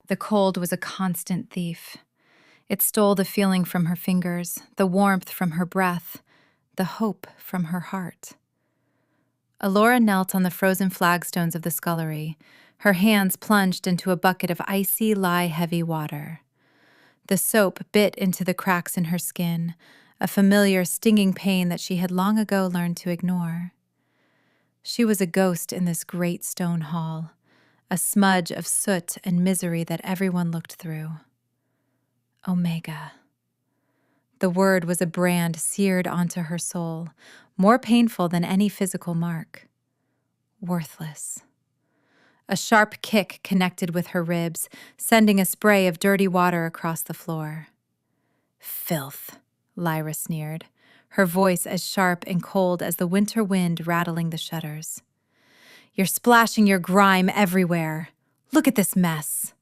The cold was a constant thief. It stole the feeling from her fingers, the warmth from her breath, the hope from her heart. Allora knelt on the frozen flagstones of the scullery, her hands plunged into a bucket of icy, lye-heavy water. The soap bit into the cracks in her skin, a familiar stinging pain that she had long ago learned to ignore. She was a ghost in this great stone hall, a smudge of soot and misery that everyone looked through. Omega. The word was a brand seared onto her soul, more painful than any physical mark. Worthless. A sharp kick connected with her ribs, sending a spray of dirty water across the floor. Filth, Lyra sneered, her voice as sharp and cold as the winter wind rattling the shutters. You're splashing your grime everywhere. Look at this mess.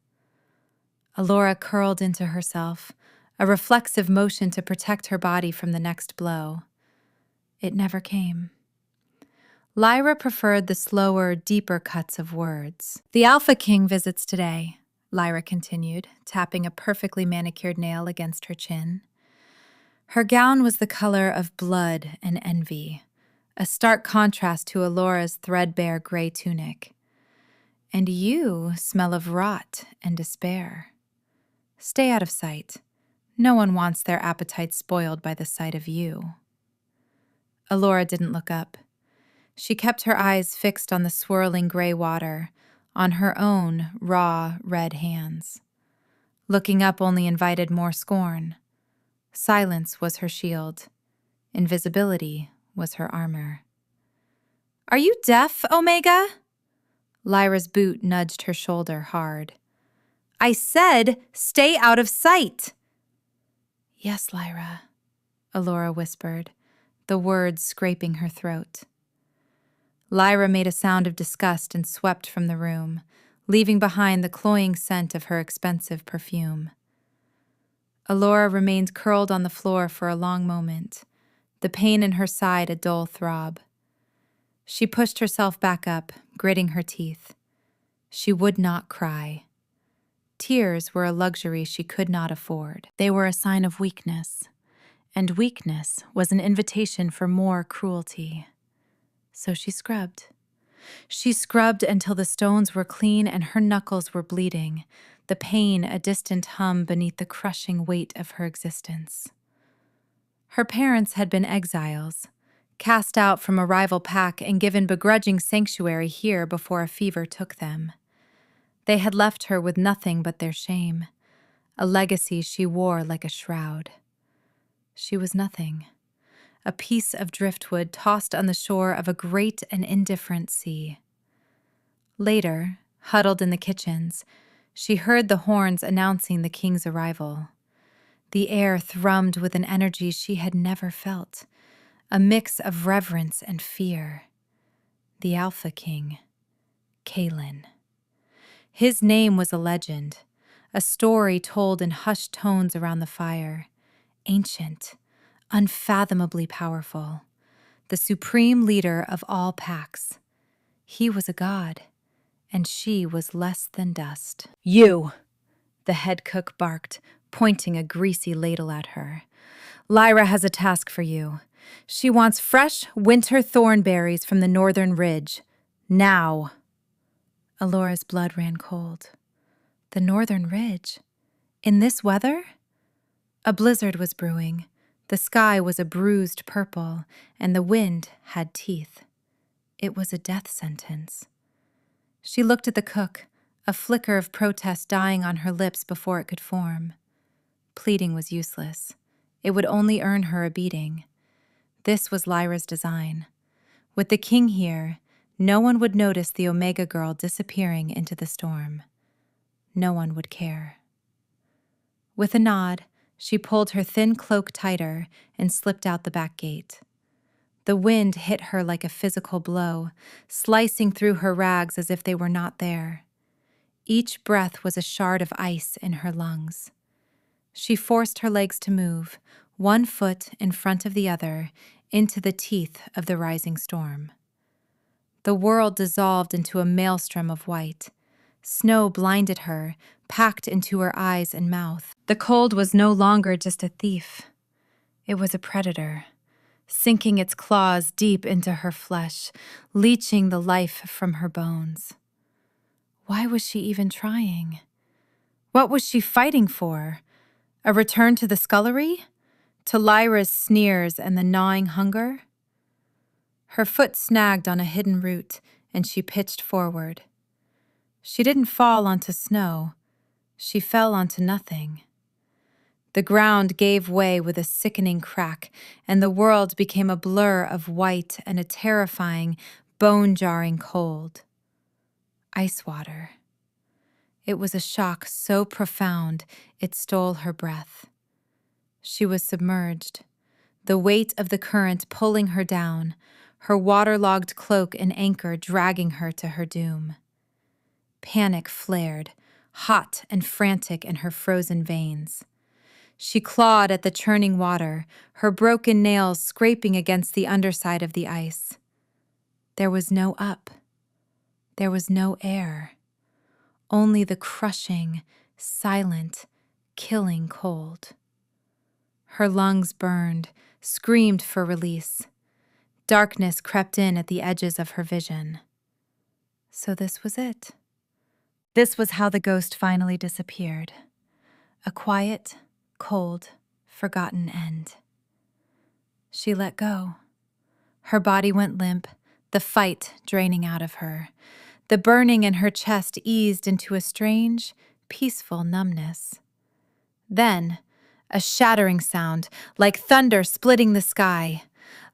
Allora curled into herself, a reflexive motion to protect her body from the next blow. It never came. Lyra preferred the slower, deeper cuts of words. The Alpha King visits today, Lyra continued, tapping a perfectly manicured nail against her chin. Her gown was the color of blood and envy, a stark contrast to Allora's threadbare gray tunic. And you smell of rot and despair. Stay out of sight. No one wants their appetite spoiled by the sight of you. Allora didn't look up. She kept her eyes fixed on the swirling gray water, on her own raw, red hands. Looking up only invited more scorn. Silence was her shield. Invisibility was her armor. Are you deaf, Omega? Lyra's boot nudged her shoulder hard. I said, stay out of sight. Yes, Lyra, Allora whispered, the words scraping her throat. Lyra made a sound of disgust and swept from the room, leaving behind the cloying scent of her expensive perfume. Allora remained curled on the floor for a long moment, the pain in her side a dull throb. She pushed herself back up, gritting her teeth. She would not cry. Tears were a luxury she could not afford. They were a sign of weakness, and weakness was an invitation for more cruelty. So she scrubbed. She scrubbed until the stones were clean and her knuckles were bleeding, the pain a distant hum beneath the crushing weight of her existence. Her parents had been exiles, cast out from a rival pack and given begrudging sanctuary here before a fever took them. They had left her with nothing but their shame, a legacy she wore like a shroud. She was nothing, a piece of driftwood tossed on the shore of a great and indifferent sea. Later, huddled in the kitchens, she heard the horns announcing the king's arrival. The air thrummed with an energy she had never felt, a mix of reverence and fear. The Alpha King, Kaelin. His name was a legend, a story told in hushed tones around the fire, ancient, unfathomably powerful, the supreme leader of all packs. He was a god, and she was less than dust. You, the head cook barked, pointing a greasy ladle at her. Lyra has a task for you. She wants fresh winter thornberries from the northern ridge. Now. Allora's blood ran cold. The northern ridge? In this weather? A blizzard was brewing. The sky was a bruised purple, and the wind had teeth. It was a death sentence. She looked at the cook, a flicker of protest dying on her lips before it could form. Pleading was useless. It would only earn her a beating. This was Lyra's design. With the king here, no one would notice the Omega girl disappearing into the storm. No one would care. With a nod, she pulled her thin cloak tighter and slipped out the back gate. The wind hit her like a physical blow, slicing through her rags as if they were not there. Each breath was a shard of ice in her lungs. She forced her legs to move, one foot in front of the other, into the teeth of the rising storm. The world dissolved into a maelstrom of white. Snow blinded her, packed into her eyes and mouth. The cold was no longer just a thief. It was a predator, sinking its claws deep into her flesh, leeching the life from her bones. Why was she even trying? What was she fighting for? A return to the scullery? To Lyra's sneers and the gnawing hunger? Her foot snagged on a hidden root, and she pitched forward. She didn't fall onto snow. She fell onto nothing. The ground gave way with a sickening crack, and the world became a blur of white and a terrifying, bone-jarring cold. Ice water. It was a shock so profound it stole her breath. She was submerged, the weight of the current pulling her down, her waterlogged cloak and anchor dragging her to her doom. Panic flared, hot and frantic in her frozen veins. She clawed at the churning water, her broken nails scraping against the underside of the ice. There was no up. There was no air. Only the crushing, silent, killing cold. Her lungs burned, screamed for release. Darkness crept in at the edges of her vision. So this was it. This was how the ghost finally disappeared. A quiet, cold, forgotten end. She let go. Her body went limp, the fight draining out of her. The burning in her chest eased into a strange, peaceful numbness. Then, a shattering sound, like thunder splitting the sky.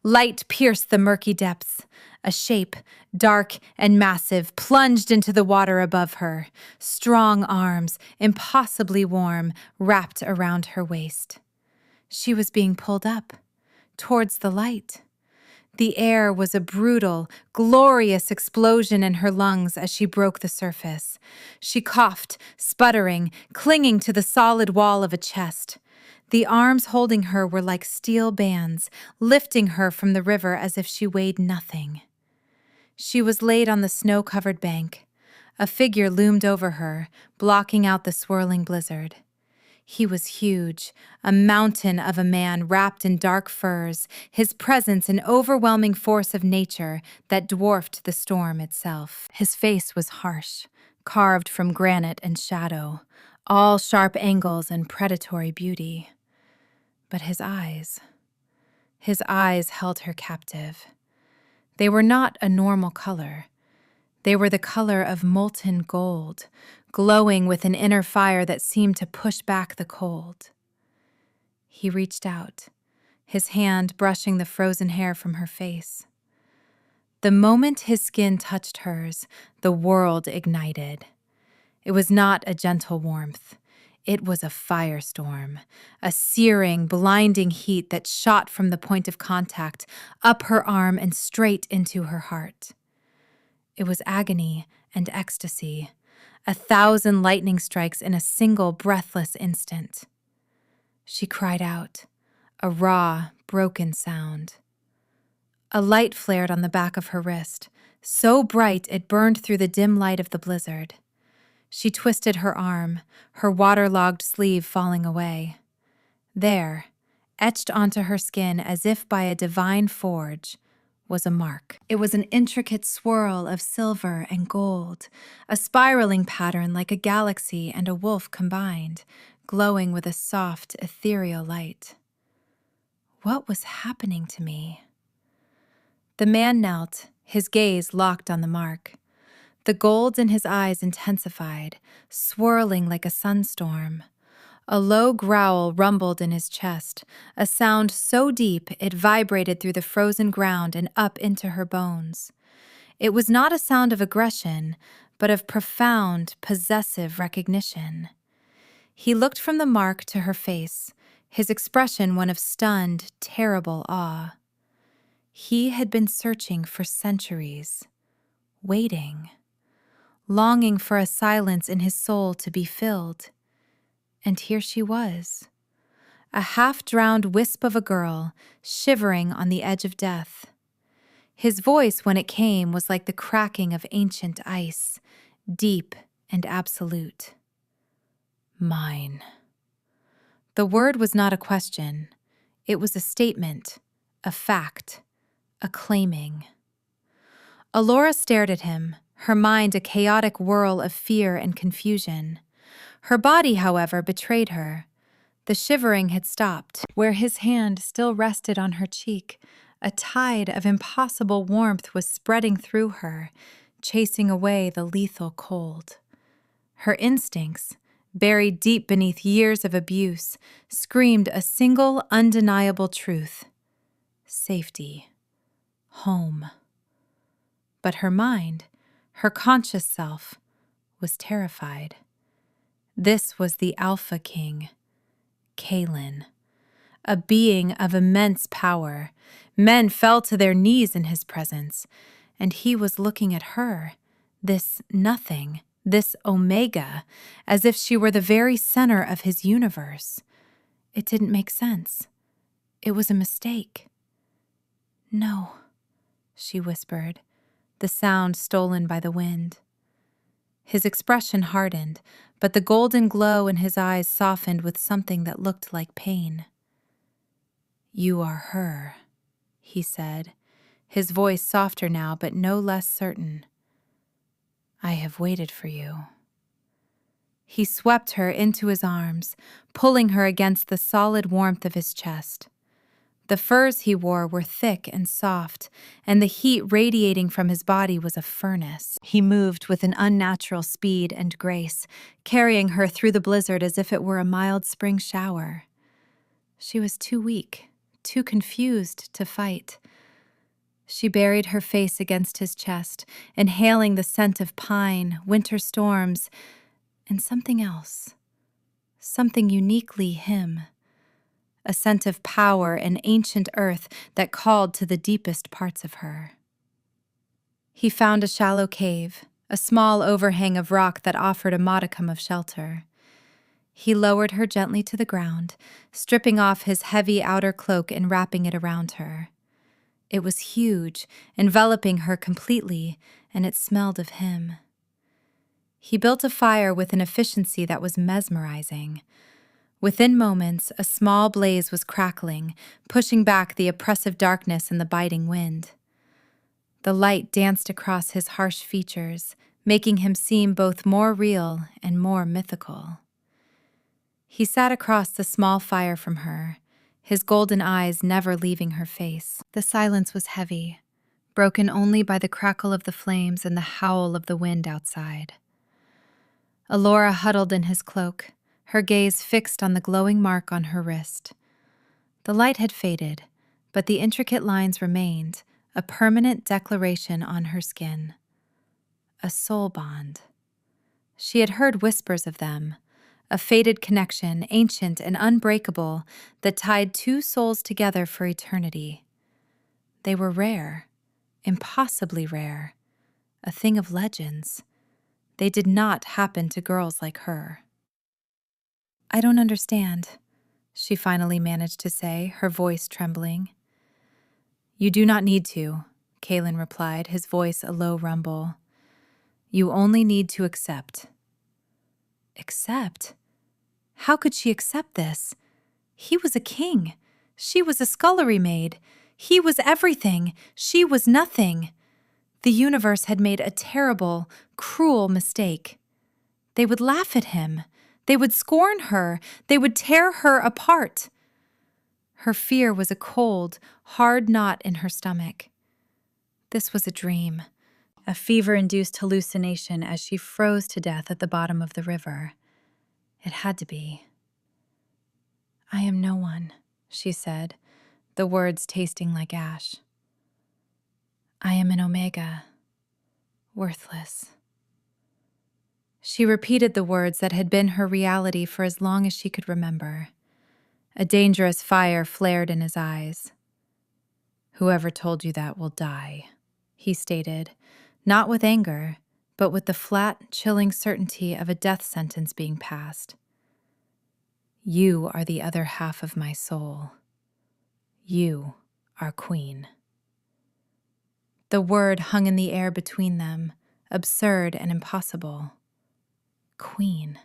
Light pierced the murky depths. A shape, dark and massive, plunged into the water above her. Strong arms, impossibly warm, wrapped around her waist. She was being pulled up, towards the light. The air was a brutal, glorious explosion in her lungs as she broke the surface. She coughed, sputtering, clinging to the solid wall of a chest. The arms holding her were like steel bands, lifting her from the river as if she weighed nothing. She was laid on the snow-covered bank. A figure loomed over her, blocking out the swirling blizzard. He was huge, a mountain of a man wrapped in dark furs, his presence an overwhelming force of nature that dwarfed the storm itself. His face was harsh, carved from granite and shadow, all sharp angles and predatory beauty. But his eyes held her captive. They were not a normal color. They were the color of molten gold, glowing with an inner fire that seemed to push back the cold. He reached out, his hand brushing the frozen hair from her face. The moment his skin touched hers, the world ignited. It was not a gentle warmth. It was a firestorm, a searing, blinding heat that shot from the point of contact, up her arm and straight into her heart. It was agony and ecstasy, 1,000 lightning strikes in a single breathless instant. She cried out, a raw, broken sound. A light flared on the back of her wrist, so bright it burned through the dim light of the blizzard. She twisted her arm, her waterlogged sleeve falling away. There, etched onto her skin as if by a divine forge, was a mark. It was an intricate swirl of silver and gold, a spiraling pattern like a galaxy and a wolf combined, glowing with a soft, ethereal light. What was happening to me? The man knelt, his gaze locked on the mark. The gold in his eyes intensified, swirling like a sunstorm. A low growl rumbled in his chest, a sound so deep it vibrated through the frozen ground and up into her bones. It was not a sound of aggression, but of profound, possessive recognition. He looked from the mark to her face, his expression one of stunned, terrible awe. He had been searching for centuries, waiting, longing for a silence in his soul to be filled. And here she was, a half-drowned wisp of a girl, shivering on the edge of death. His voice, when it came, was like the cracking of ancient ice, deep and absolute. Mine. The word was not a question. It was a statement, a fact, a claiming. Allora stared at him, her mind a chaotic whirl of fear and confusion. Her body, however, betrayed her. The shivering had stopped. Where his hand still rested on her cheek, a tide of impossible warmth was spreading through her, chasing away the lethal cold. Her instincts, buried deep beneath years of abuse, screamed a single undeniable truth: safety, home. But her mind, her conscious self, was terrified. This was the Alpha King, Kaelin, a being of immense power. Men fell to their knees in his presence, and he was looking at her, this nothing, this Omega, as if she were the very center of his universe. It didn't make sense. It was a mistake. No, she whispered, the sound stolen by the wind. His expression hardened, but the golden glow in his eyes softened with something that looked like pain. You are her, he said, his voice softer now but no less certain. I have waited for you. He swept her into his arms, pulling her against the solid warmth of his chest. The furs he wore were thick and soft, and the heat radiating from his body was a furnace. He moved with an unnatural speed and grace, carrying her through the blizzard as if it were a mild spring shower. She was too weak, too confused to fight. She buried her face against his chest, inhaling the scent of pine, winter storms, and something else, something uniquely him. A scent of power and ancient earth that called to the deepest parts of her. He found a shallow cave, a small overhang of rock that offered a modicum of shelter. He lowered her gently to the ground, stripping off his heavy outer cloak and wrapping it around her. It was huge, enveloping her completely, and it smelled of him. He built a fire with an efficiency that was mesmerizing. Within moments, a small blaze was crackling, pushing back the oppressive darkness and the biting wind. The light danced across his harsh features, making him seem both more real and more mythical. He sat across the small fire from her, his golden eyes never leaving her face. The silence was heavy, broken only by the crackle of the flames and the howl of the wind outside. Allora huddled in his cloak, her gaze fixed on the glowing mark on her wrist. The light had faded, but the intricate lines remained, a permanent declaration on her skin. A soul bond. She had heard whispers of them, a fated connection, ancient and unbreakable, that tied two souls together for eternity. They were rare, impossibly rare, a thing of legends. They did not happen to girls like her. I don't understand, she finally managed to say, her voice trembling. You do not need to, Kaelin replied, his voice a low rumble. You only need to accept. Accept? How could she accept this? He was a king. She was a scullery maid. He was everything. She was nothing. The universe had made a terrible, cruel mistake. They would laugh at him. They would scorn her. They would tear her apart. Her fear was a cold, hard knot in her stomach. This was a dream, a fever-induced hallucination as she froze to death at the bottom of the river. It had to be. I am no one, she said, the words tasting like ash. I am an Omega, worthless. She repeated the words that had been her reality for as long as she could remember. A dangerous fire flared in his eyes. Whoever told you that will die, he stated, not with anger, but with the flat, chilling certainty of a death sentence being passed. You are the other half of my soul. You are queen. The word hung in the air between them, absurd and impossible. Queen.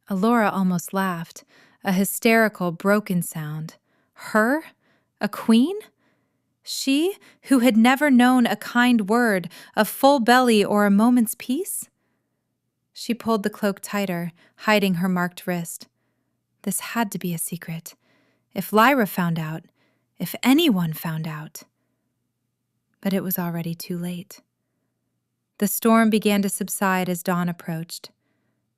Allora almost laughed, a hysterical, broken sound. Her? A queen? She, who had never known a kind word, a full belly, or a moment's peace? She pulled the cloak tighter, hiding her marked wrist. This had to be a secret. If Lyra found out, if anyone found out. But it was already too late. The storm began to subside as dawn approached.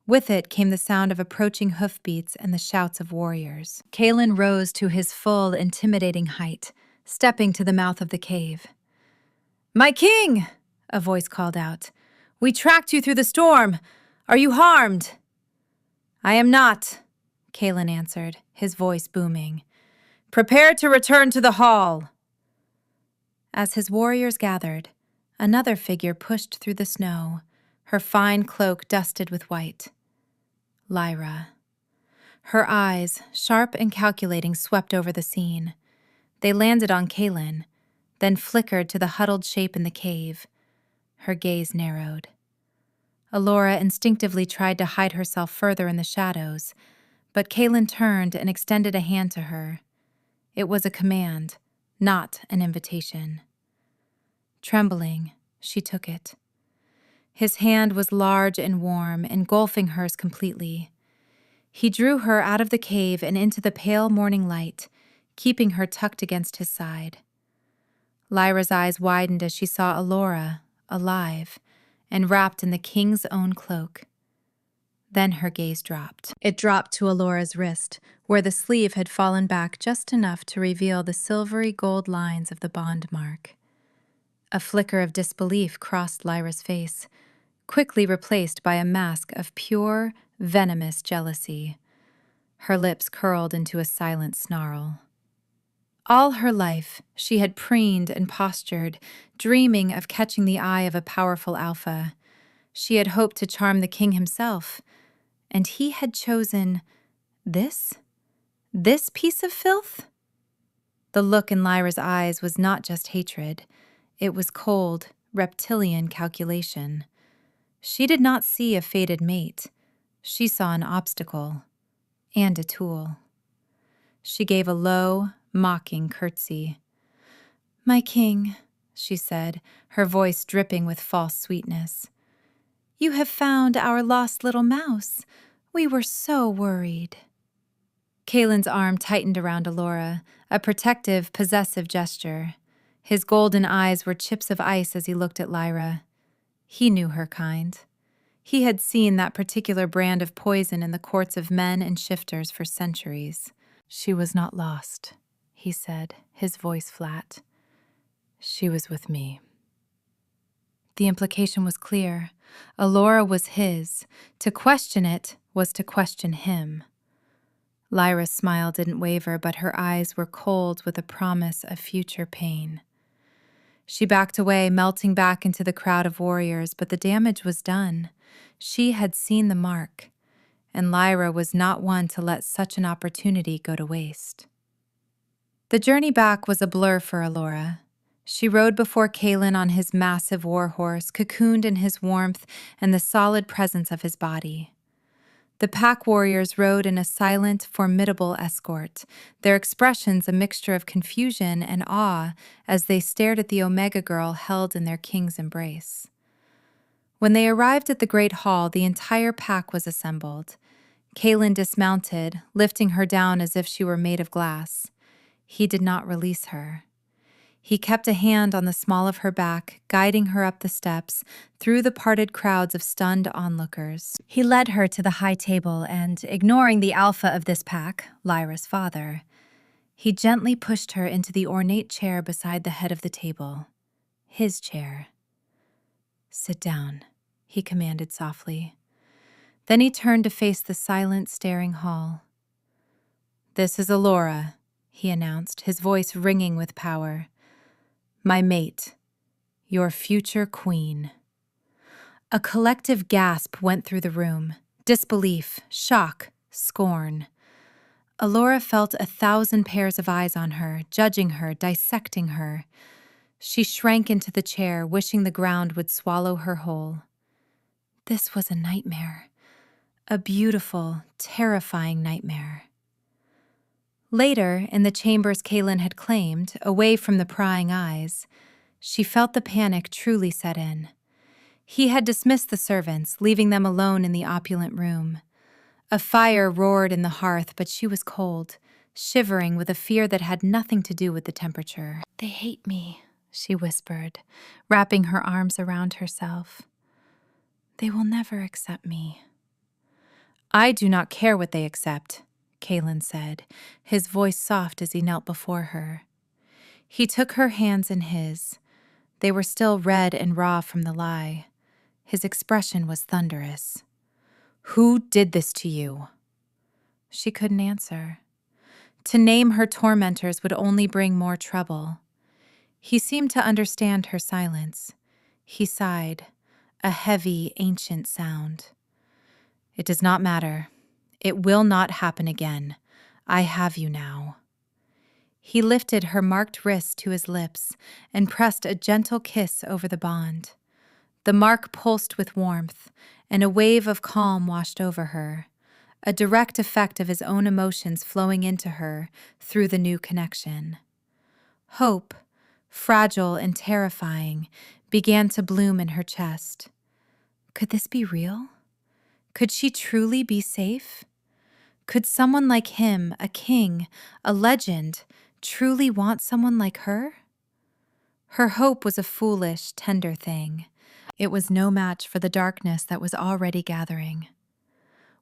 With it came the sound of approaching hoofbeats and the shouts of warriors. Kaelin rose to his full, intimidating height, stepping to the mouth of the cave. "My king!" a voice called out. "We tracked you through the storm. Are you harmed?" "I am not," Kaelin answered, his voice booming. "Prepare to return to the hall." As his warriors gathered, another figure pushed through the snow, her fine cloak dusted with white. Lyra. Her eyes, sharp and calculating, swept over the scene. They landed on Kaelin, then flickered to the huddled shape in the cave. Her gaze narrowed. Allora instinctively tried to hide herself further in the shadows, but Kaelin turned and extended a hand to her. It was a command, not an invitation. Trembling, she took it. His hand was large and warm, engulfing hers completely. He drew her out of the cave and into the pale morning light, keeping her tucked against his side. Lyra's eyes widened as she saw Allora, alive, and wrapped in the king's own cloak. Then her gaze dropped. It dropped to Allora's wrist, where the sleeve had fallen back just enough to reveal the silvery gold lines of the bond mark. A flicker of disbelief crossed Lyra's face, quickly replaced by a mask of pure, venomous jealousy. Her lips curled into a silent snarl. All her life, she had preened and postured, dreaming of catching the eye of a powerful alpha. She had hoped to charm the king himself, and he had chosen this piece of filth? The look in Lyra's eyes was not just hatred. It was cold, reptilian calculation. She did not see a fated mate. She saw an obstacle and a tool. She gave a low, mocking curtsy. "My king," she said, her voice dripping with false sweetness. "You have found our lost little mouse. We were so worried." Kaelin's arm tightened around Allora, a protective, possessive gesture. His golden eyes were chips of ice as he looked at Lyra. He knew her kind. He had seen that particular brand of poison in the courts of men and shifters for centuries. "She was not lost," he said, his voice flat. "She was with me." The implication was clear. Allora was his. To question it was to question him. Lyra's smile didn't waver, but her eyes were cold with a promise of future pain. She backed away, melting back into the crowd of warriors, but the damage was done. She had seen the mark, and Lyra was not one to let such an opportunity go to waste. The journey back was a blur for Allora. She rode before Kaelin on his massive warhorse, cocooned in his warmth and the solid presence of his body. The pack warriors rode in a silent, formidable escort, their expressions a mixture of confusion and awe as they stared at the Omega girl held in their king's embrace. When they arrived at the great hall, the entire pack was assembled. Kaelin dismounted, lifting her down as if she were made of glass. He did not release her. He kept a hand on the small of her back, guiding her up the steps, through the parted crowds of stunned onlookers. He led her to the high table and, ignoring the alpha of this pack, Lyra's father, he gently pushed her into the ornate chair beside the head of the table. His chair. "Sit down," he commanded softly. Then he turned to face the silent, staring hall. "This is Allora," he announced, his voice ringing with power. "My mate, your future queen." A collective gasp went through the room. Disbelief, shock, scorn. Allora felt 1,000 pairs of eyes on her, judging her, dissecting her. She shrank into the chair, wishing the ground would swallow her whole. This was a nightmare. A beautiful, terrifying nightmare. Later, in the chambers Kaylin had claimed, away from the prying eyes, she felt the panic truly set in. He had dismissed the servants, leaving them alone in the opulent room. A fire roared in the hearth, but she was cold, shivering with a fear that had nothing to do with the temperature. "They hate me," she whispered, wrapping her arms around herself. "They will never accept me." "I do not care what they accept," Kaylin said, his voice soft as he knelt before her. He took her hands in his. They were still red and raw from the lie. His expression was thunderous. "Who did this to you?" She couldn't answer. To name her tormentors would only bring more trouble. He seemed to understand her silence. He sighed, a heavy, ancient sound. "It does not matter. It will not happen again. I have you now." He lifted her marked wrist to his lips and pressed a gentle kiss over the bond. The mark pulsed with warmth, and a wave of calm washed over her, a direct effect of his own emotions flowing into her through the new connection. Hope, fragile and terrifying, began to bloom in her chest. Could this be real? Could she truly be safe? Could someone like him, a king, a legend, truly want someone like her? Her hope was a foolish, tender thing. It was no match for the darkness that was already gathering.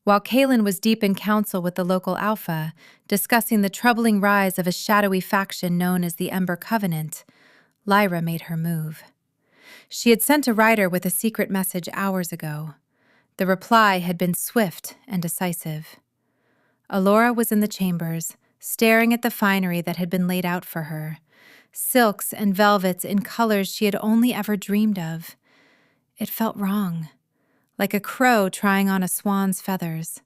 While Kaylin was deep in council with the local alpha, discussing the troubling rise of a shadowy faction known as the Ember Covenant, Lyra made her move. She had sent a rider with a secret message hours ago. The reply had been swift and decisive. Allora was in the chambers, staring at the finery that had been laid out for her, silks and velvets in colors she had only ever dreamed of. It felt wrong, like a crow trying on a swan's feathers.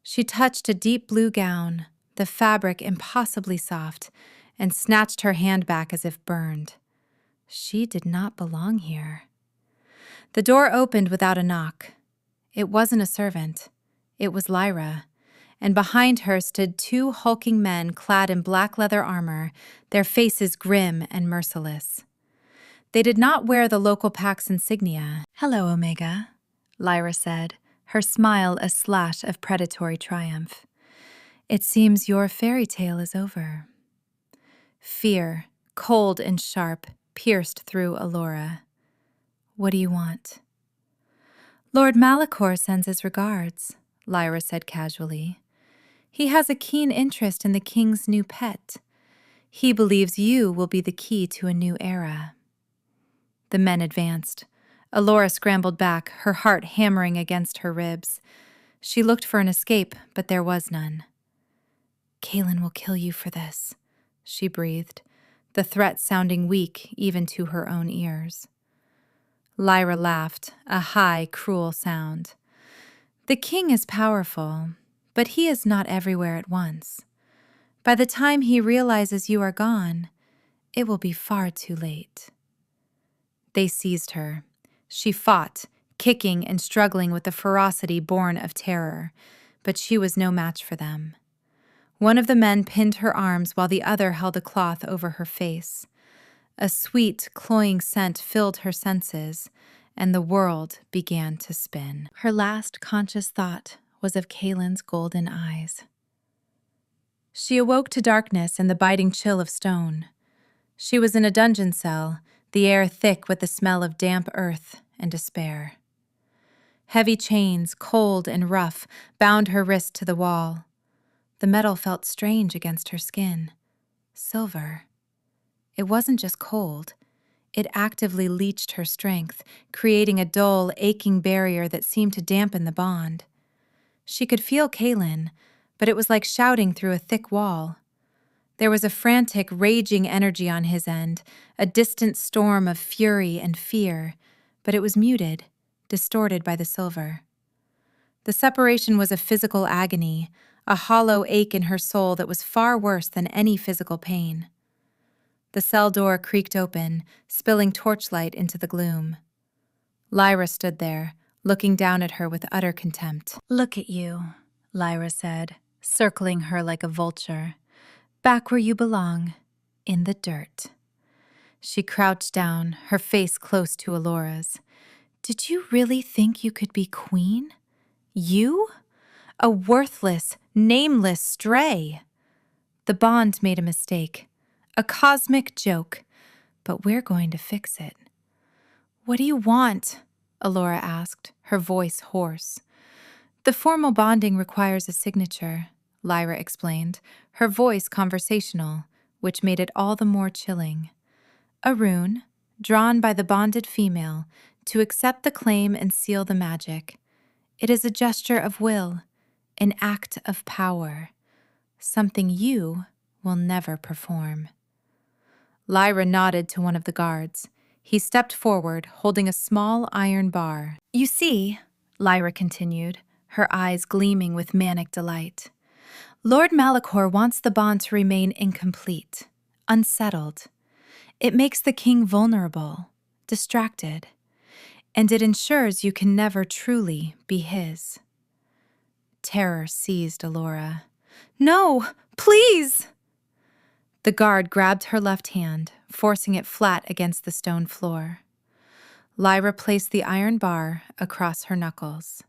She touched a deep blue gown, the fabric impossibly soft, and snatched her hand back as if burned. She did not belong here. The door opened without a knock. It wasn't a servant. It was Lyra, and behind her stood two hulking men clad in black leather armor, their faces grim and merciless. They did not wear the local pack's insignia. "Hello, Omega," Lyra said, her smile a slash of predatory triumph. "It seems your fairy tale is over." Fear, cold and sharp, pierced through Allora. "What do you want?" "Lord Malachor sends his regards," Lyra said casually. "He has a keen interest in the king's new pet. He believes you will be the key to a new era." The men advanced. Allora scrambled back, her heart hammering against her ribs. She looked for an escape, but there was none. "Kaylin will kill you for this," she breathed, the threat sounding weak even to her own ears. Lyra laughed, a high, cruel sound. "The king is powerful, but he is not everywhere at once. By the time he realizes you are gone, it will be far too late." They seized her. She fought, kicking and struggling with the ferocity born of terror, but she was no match for them. One of the men pinned her arms while the other held a cloth over her face. A sweet, cloying scent filled her senses, and the world began to spin. Her last conscious thought was of Kaylin's golden eyes. She awoke to darkness and the biting chill of stone. She was in a dungeon cell, the air thick with the smell of damp earth and despair. Heavy chains, cold and rough, bound her wrist to the wall. The metal felt strange against her skin. Silver. It wasn't just cold. It actively leached her strength, creating a dull, aching barrier that seemed to dampen the bond. She could feel Kaylin, but it was like shouting through a thick wall. There was a frantic, raging energy on his end, a distant storm of fury and fear, but it was muted, distorted by the silver. The separation was a physical agony, a hollow ache in her soul that was far worse than any physical pain. The cell door creaked open, spilling torchlight into the gloom. Lyra stood there, looking down at her with utter contempt. "Look at you," Lyra said, circling her like a vulture. "Back where you belong, in the dirt." She crouched down, her face close to Allora's. "Did you really think you could be queen? You? A worthless, nameless stray." The bond made a mistake, a cosmic joke, but we're going to fix it. "What do you want?" Allora asked, her voice hoarse. "The formal bonding requires a signature," Lyra explained, her voice conversational, which made it all the more chilling. "A rune, drawn by the bonded female, to accept the claim and seal the magic. It is a gesture of will, an act of power, something you will never perform." Lyra nodded to one of the guards. He stepped forward, holding a small iron bar. "You see," Lyra continued, her eyes gleaming with manic delight, "Lord Malachor wants the bond to remain incomplete, unsettled. It makes the king vulnerable, distracted, and it ensures you can never truly be his." Terror seized Allora. "No, please!" The guard grabbed her left hand, forcing it flat against the stone floor. Lyra placed the iron bar across her knuckles.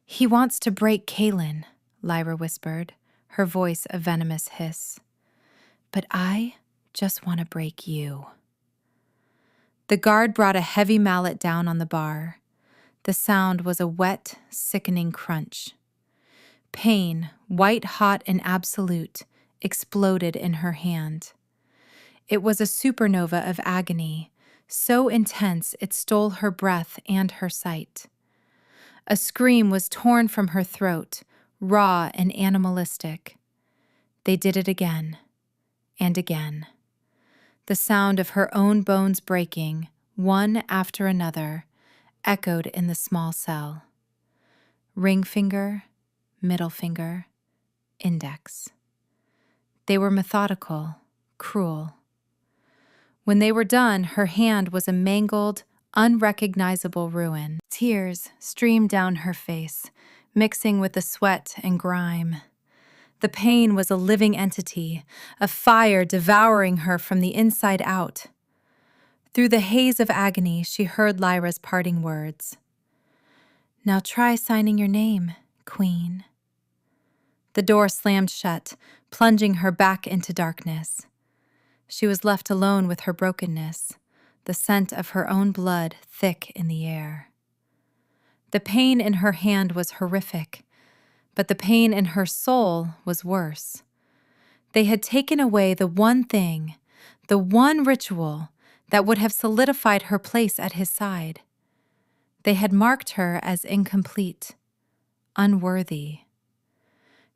"He wants to break Kaelin," Lyra whispered, her voice a venomous hiss. "But I just want to break you." The guard brought a heavy mallet down on the bar. The sound was a wet, sickening crunch. Pain, white-hot and absolute, exploded in her hand. It was a supernova of agony, so intense it stole her breath and her sight. A scream was torn from her throat, raw and animalistic. They did it again, and again. The sound of her own bones breaking, one after another, echoed in the small cell. Ring finger, middle finger, index. They were methodical, cruel. When they were done, her hand was a mangled, unrecognizable ruin. Tears streamed down her face, mixing with the sweat and grime. The pain was a living entity, a fire devouring her from the inside out. Through the haze of agony, she heard Lyra's parting words. "Now try signing your name, Queen." The door slammed shut, plunging her back into darkness. She was left alone with her brokenness, the scent of her own blood thick in the air. The pain in her hand was horrific, but the pain in her soul was worse. They had taken away the one thing, the one ritual that would have solidified her place at his side. They had marked her as incomplete, unworthy.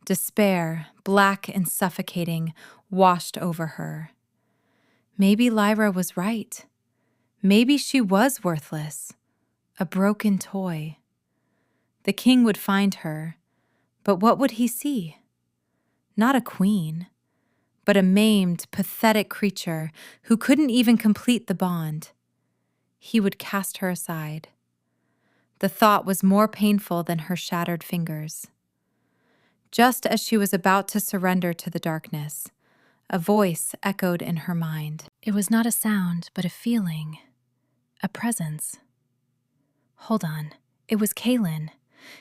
Despair, black and suffocating, washed over her. Maybe Lyra was right. Maybe she was worthless, a broken toy. The king would find her, but what would he see? Not a queen, but a maimed, pathetic creature who couldn't even complete the bond. He would cast her aside. The thought was more painful than her shattered fingers. Just as she was about to surrender to the darkness, a voice echoed in her mind. It was not a sound, but a feeling, a presence. Hold on, it was Kaelin.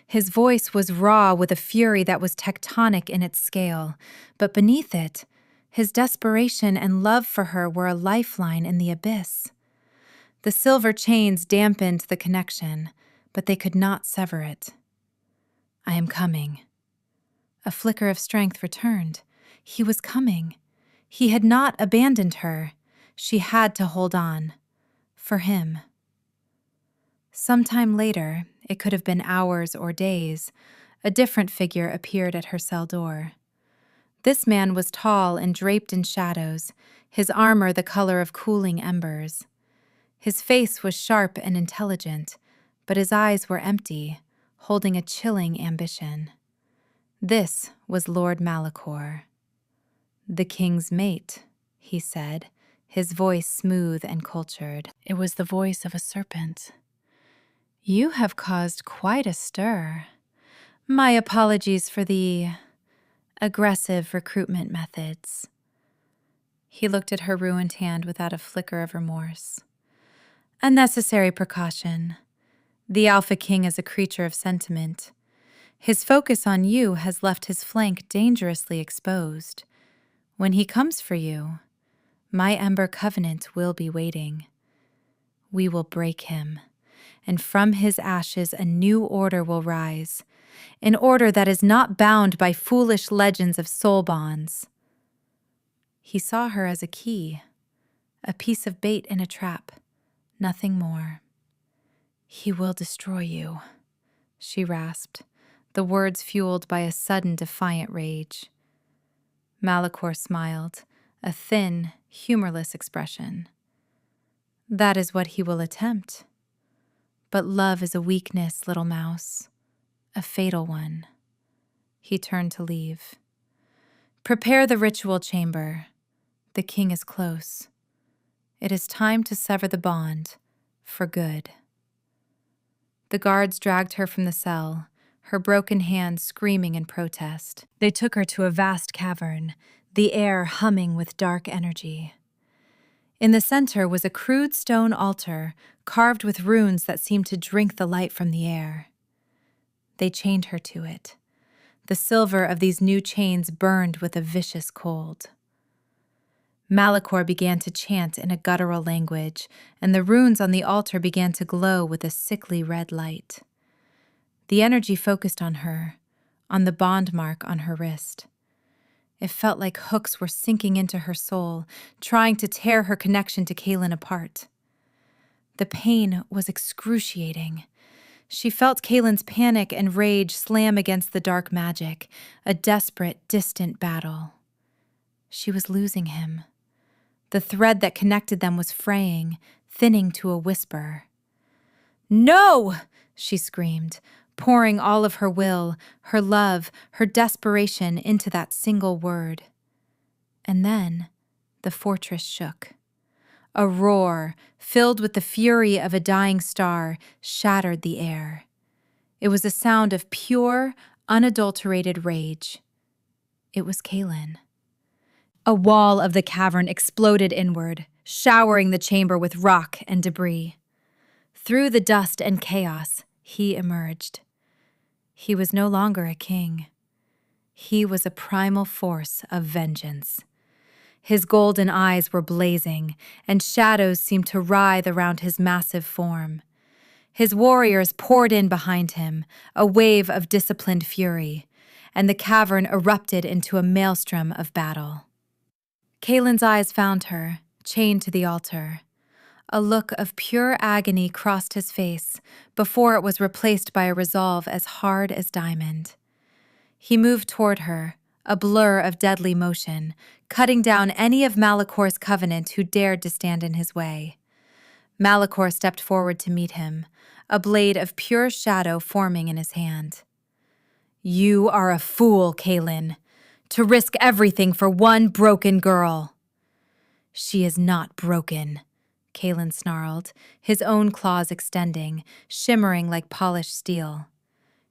His voice was raw with a fury that was tectonic in its scale, but beneath it, his desperation and love for her were a lifeline in the abyss. The silver chains dampened the connection, but they could not sever it. "I am coming." A flicker of strength returned. He was coming. He had not abandoned her. She had to hold on. For him. Sometime later, it could have been hours or days, a different figure appeared at her cell door. This man was tall and draped in shadows, his armor the color of cooling embers. His face was sharp and intelligent, but his eyes were empty, holding a chilling ambition. This was Lord Malachor. "The king's mate," he said, his voice smooth and cultured. It was the voice of a serpent. You have caused quite a stir. My apologies for the aggressive recruitment methods. He looked at her ruined hand without a flicker of remorse. A necessary precaution. The Alpha King is a creature of sentiment. His focus on you has left his flank dangerously exposed. When he comes for you, my Ember Covenant will be waiting. We will break him, and from his ashes a new order will rise, an order that is not bound by foolish legends of soul bonds. He saw her as a key, a piece of bait in a trap, nothing more. He will destroy you, she rasped, the words fueled by a sudden defiant rage. Malachor smiled, a thin, humorless expression. That is what he will attempt. But love is a weakness, little mouse, a fatal one. He turned to leave. Prepare the ritual chamber. The king is close. It is time to sever the bond, for good. The guards dragged her from the cell, her broken hand screaming in protest. They took her to a vast cavern, the air humming with dark energy. In the center was a crude stone altar carved with runes that seemed to drink the light from the air. They chained her to it. The silver of these new chains burned with a vicious cold. Malachor began to chant in a guttural language, and the runes on the altar began to glow with a sickly red light. The energy focused on her, on the bond mark on her wrist. It felt like hooks were sinking into her soul, trying to tear her connection to Kaelin apart. The pain was excruciating. She felt Kaelin's panic and rage slam against the dark magic, a desperate, distant battle. She was losing him. The thread that connected them was fraying, thinning to a whisper. "No!" she screamed, pouring all of her will, her love, her desperation into that single word. And then the fortress shook. A roar, filled with the fury of a dying star, shattered the air. It was a sound of pure, unadulterated rage. It was Kaelin. A wall of the cavern exploded inward, showering the chamber with rock and debris. Through the dust and chaos, he emerged. He was no longer a king. He was a primal force of vengeance. His golden eyes were blazing, and shadows seemed to writhe around his massive form. His warriors poured in behind him, a wave of disciplined fury, and the cavern erupted into a maelstrom of battle. Kaelin's eyes found her, chained to the altar. A look of pure agony crossed his face before it was replaced by a resolve as hard as diamond. He moved toward her, a blur of deadly motion, cutting down any of Malachor's covenant who dared to stand in his way. Malachor stepped forward to meet him, a blade of pure shadow forming in his hand. "You are a fool, Kaelin, to risk everything for one broken girl." "She is not broken," Kaelin snarled, his own claws extending, shimmering like polished steel.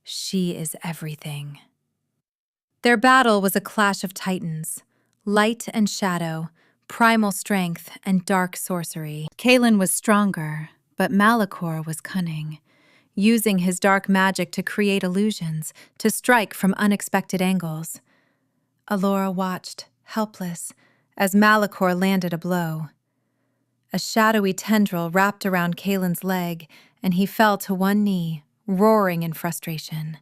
"She is everything." Their battle was a clash of titans, light and shadow, primal strength and dark sorcery. Kaelin was stronger, but Malachor was cunning, using his dark magic to create illusions, to strike from unexpected angles. Allora watched, helpless, as Malachor landed a blow. A shadowy tendril wrapped around Kaelin's leg, and he fell to one knee, roaring in frustration.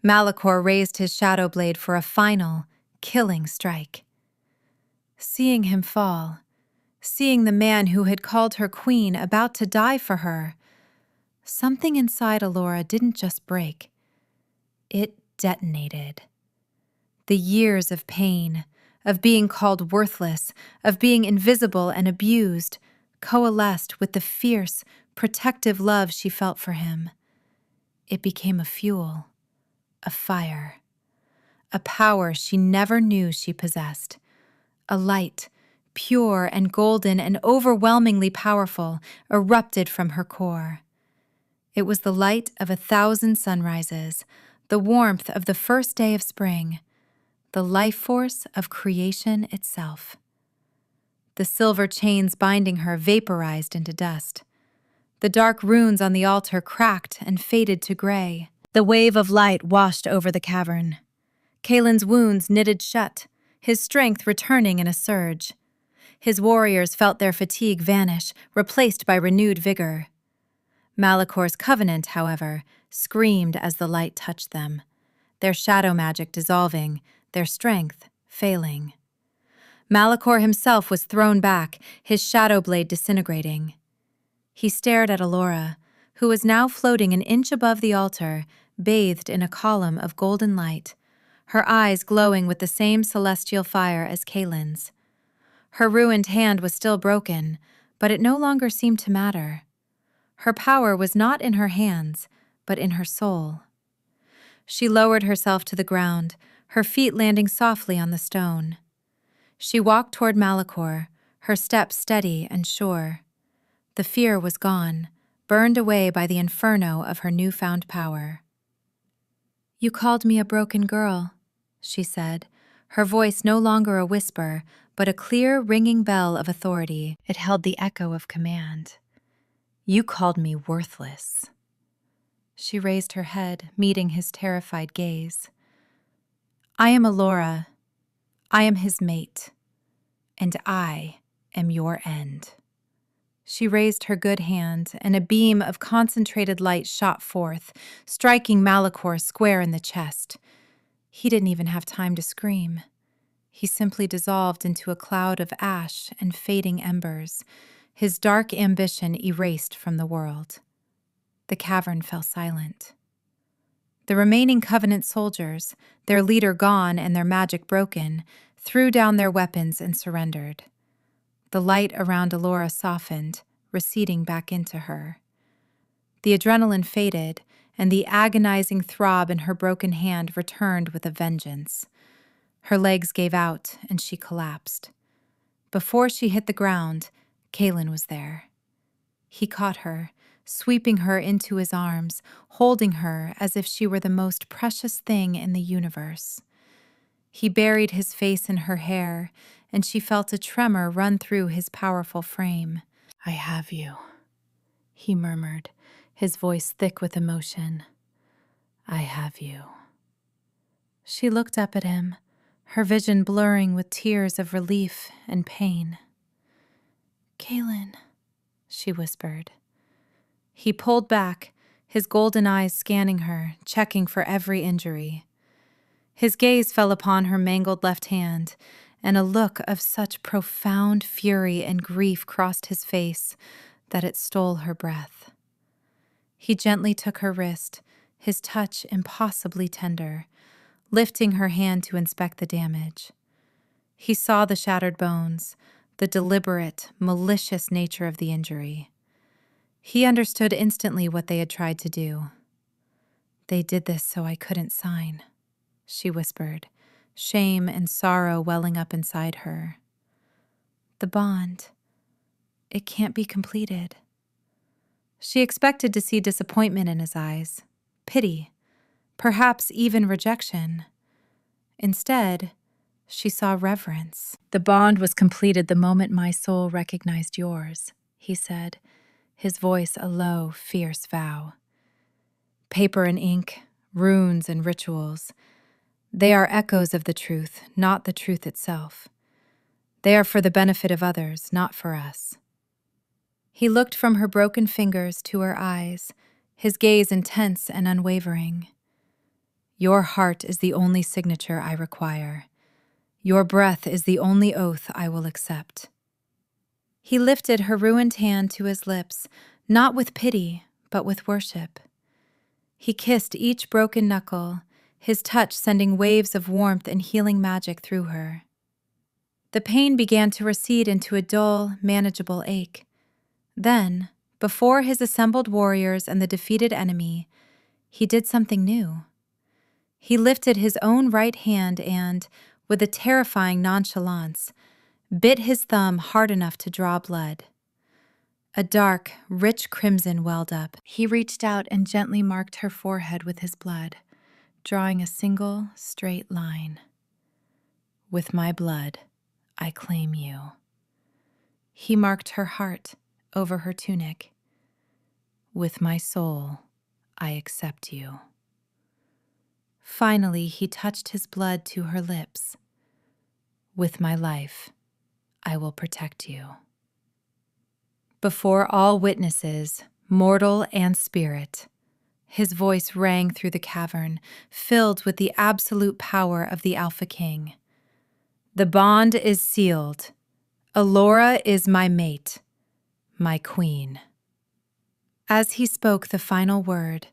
Malachor raised his shadow blade for a final, killing strike. Seeing him fall, seeing the man who had called her queen about to die for her, something inside Allora didn't just break. It detonated. The years of pain, of being called worthless, of being invisible and abused, coalesced with the fierce, protective love she felt for him. It became a fuel, a fire, a power she never knew she possessed, a light, pure and golden and overwhelmingly powerful, erupted from her core. It was the light of 1,000 sunrises, the warmth of the first day of spring, the life force of creation itself. The silver chains binding her vaporized into dust. The dark runes on the altar cracked and faded to gray. The wave of light washed over the cavern. Kaelin's wounds knitted shut, his strength returning in a surge. His warriors felt their fatigue vanish, replaced by renewed vigor. Malikor's covenant, however, screamed as the light touched them, their shadow magic dissolving, their strength failing. Malikor himself was thrown back, his shadow blade disintegrating. He stared at Allora, who was now floating an inch above the altar, bathed in a column of golden light, her eyes glowing with the same celestial fire as Kaelin's. Her ruined hand was still broken, but it no longer seemed to matter. Her power was not in her hands, but in her soul. She lowered herself to the ground, her feet landing softly on the stone. She walked toward Malikor, her steps steady and sure. The fear was gone, burned away by the inferno of her newfound power. "You called me a broken girl," she said, her voice no longer a whisper, but a clear, ringing bell of authority. It held the echo of command. "You called me worthless." She raised her head, meeting his terrified gaze. "I am Allora. I am his mate. And I am your end." She raised her good hand, and a beam of concentrated light shot forth, striking Malikor square in the chest. He didn't even have time to scream. He simply dissolved into a cloud of ash and fading embers, his dark ambition erased from the world. The cavern fell silent. The remaining Covenant soldiers, their leader gone and their magic broken, threw down their weapons and surrendered. The light around Allora softened, receding back into her. The adrenaline faded, and the agonizing throb in her broken hand returned with a vengeance. Her legs gave out, and she collapsed. Before she hit the ground, Kaelin was there. He caught her, sweeping her into his arms, holding her as if she were the most precious thing in the universe. He buried his face in her hair, and she felt a tremor run through his powerful frame. "I have you," he murmured, his voice thick with emotion. "I have you." She looked up at him, her vision blurring with tears of relief and pain. "Kaelin," she whispered. He pulled back, his golden eyes scanning her, checking for every injury. His gaze fell upon her mangled left hand, and a look of such profound fury and grief crossed his face that it stole her breath. He gently took her wrist, his touch impossibly tender, lifting her hand to inspect the damage. He saw the shattered bones, the deliberate, malicious nature of the injury. He understood instantly what they had tried to do. "They did this so I couldn't sign," she whispered, shame and sorrow welling up inside her. "The bond, it can't be completed." She expected to see disappointment in his eyes, pity, perhaps even rejection. Instead, she saw reverence. "The bond was completed the moment my soul recognized yours," he said, his voice a low, fierce vow. "Paper and ink, runes and rituals, they are echoes of the truth, not the truth itself. They are for the benefit of others, not for us." He looked from her broken fingers to her eyes, his gaze intense and unwavering. "Your heart is the only signature I require. Your breath is the only oath I will accept." He lifted her ruined hand to his lips, not with pity, but with worship. He kissed each broken knuckle, his touch sending waves of warmth and healing magic through her. The pain began to recede into a dull, manageable ache. Then, before his assembled warriors and the defeated enemy, he did something new. He lifted his own right hand and, with a terrifying nonchalance, bit his thumb hard enough to draw blood. A dark, rich crimson welled up. He reached out and gently marked her forehead with his blood, drawing a single, straight line. With my blood, I claim you. He marked her heart over her tunic. With my soul, I accept you. Finally, he touched his blood to her lips. With my life, I will protect you. Before all witnesses, mortal and spirit, his voice rang through the cavern, filled with the absolute power of the Alpha King. The bond is sealed. Allora is my mate, my queen. As he spoke the final word,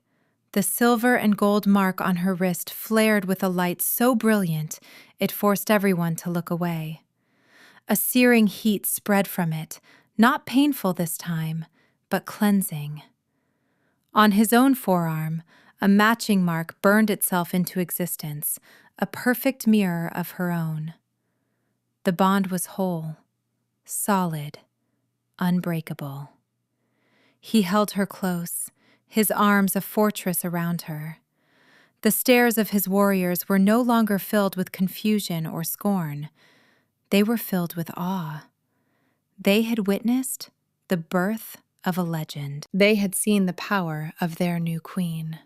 the silver and gold mark on her wrist flared with a light so brilliant it forced everyone to look away. A searing heat spread from it, not painful this time, but cleansing. On his own forearm, a matching mark burned itself into existence, a perfect mirror of her own. The bond was whole, solid, unbreakable. He held her close, his arms a fortress around her. The stares of his warriors were no longer filled with confusion or scorn. They were filled with awe. They had witnessed the birth of a legend. They had seen the power of their new queen.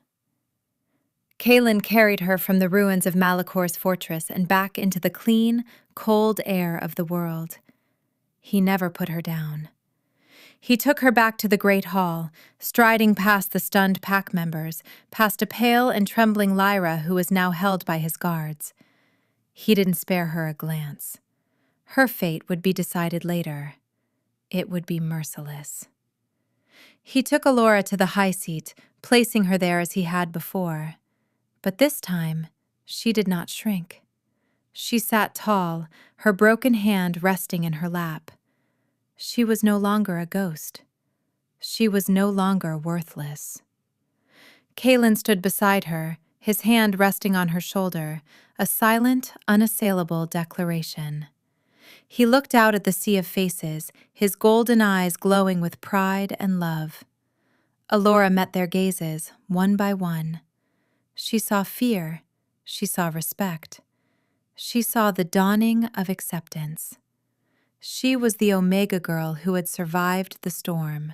Kaelin carried her from the ruins of Malakor's fortress and back into the clean, cold air of the world. He never put her down. He took her back to the great hall, striding past the stunned pack members, past a pale and trembling Lyra who was now held by his guards. He didn't spare her a glance. Her fate would be decided later. It would be merciless. He took Allora to the high seat, placing her there as he had before. But this time, she did not shrink. She sat tall, her broken hand resting in her lap. She was no longer a ghost. She was no longer worthless. Kaelin stood beside her, his hand resting on her shoulder, a silent, unassailable declaration. He looked out at the sea of faces, his golden eyes glowing with pride and love. Allora met their gazes, one by one. She saw fear. She saw respect. She saw the dawning of acceptance. She was the Omega girl who had survived the storm,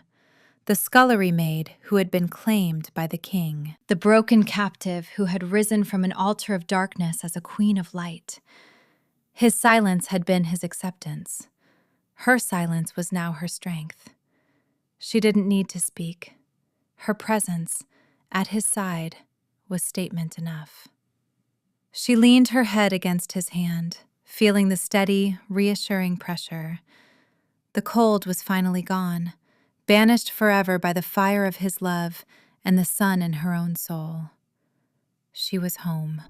the scullery maid who had been claimed by the king, the broken captive who had risen from an altar of darkness as a queen of light. His silence had been his acceptance. Her silence was now her strength. She didn't need to speak. Her presence, at his side, was statement enough. She leaned her head against his hand, feeling the steady, reassuring pressure. The cold was finally gone, banished forever by the fire of his love and the sun in her own soul. She was home.